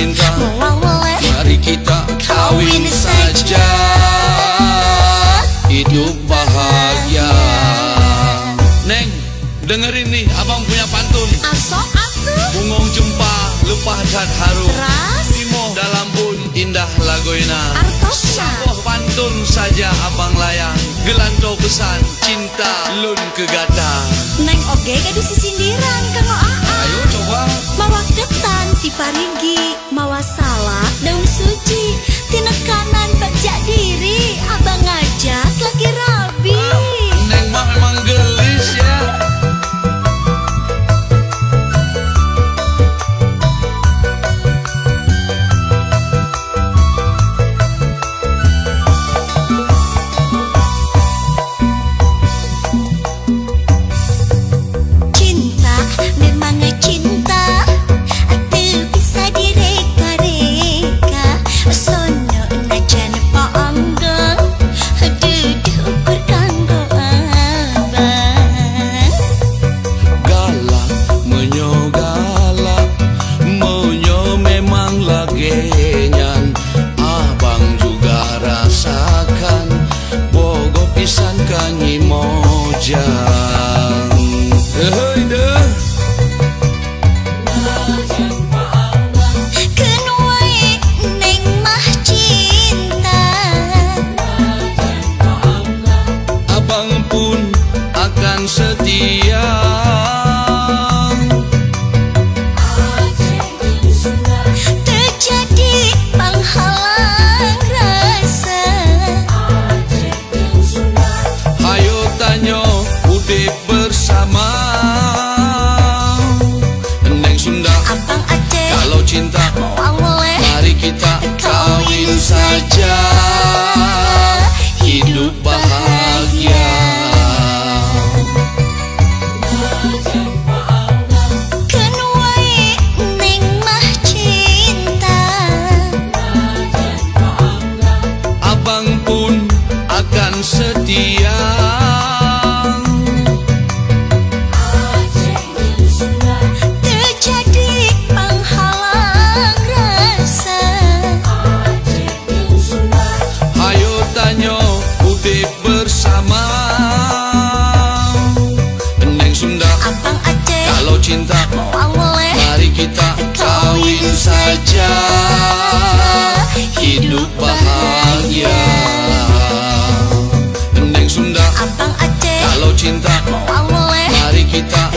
cinta, mari kita kawin saja, hidup bahagia. Neng, dengerin nih, abang punya pantun. Asok atuh. Bungong jempa, lepah dan harum. Ras. Timo dalam bun, indah lagoina. Artosna. Saboh pantun saja abang layang. Gelanto pesan, cinta lun kegata. Neng oge gaduh sisindiran kanggo Ayo coba. mawa ketan ti parigi, mawa salak daun suci, tina kanan baca diri, abang ngajak laki rabi. Neng mah memang gelis ya. Cinta memang cinta, atuh bisa direka-reka, sono najan paanggang, duduk ukur kanggo abang. Galak, menyo memang lagenyan. Abang juga rasakan, bogo pisan kanyi mojang. Hei deh. Keun wae neng mah cinta, Abang pun akan setia. terjadi penghalang rasa. Hayo tanyo udip bersama. Neng Sunda, Abang ate kalau cinta mau oleh mari kita kawin saja, hidup bahagia. keun wae neng mah cinta, Abang pun akan setia. terjadi penghalang rasa. Hayo tanyo udip bersama. Neng Sunda, Abang ate kalau cinta mau oleh mari kita kawin saja, hidup bahagia. Neng Sunda, Abang ate kalau cinta mau oleh mari kita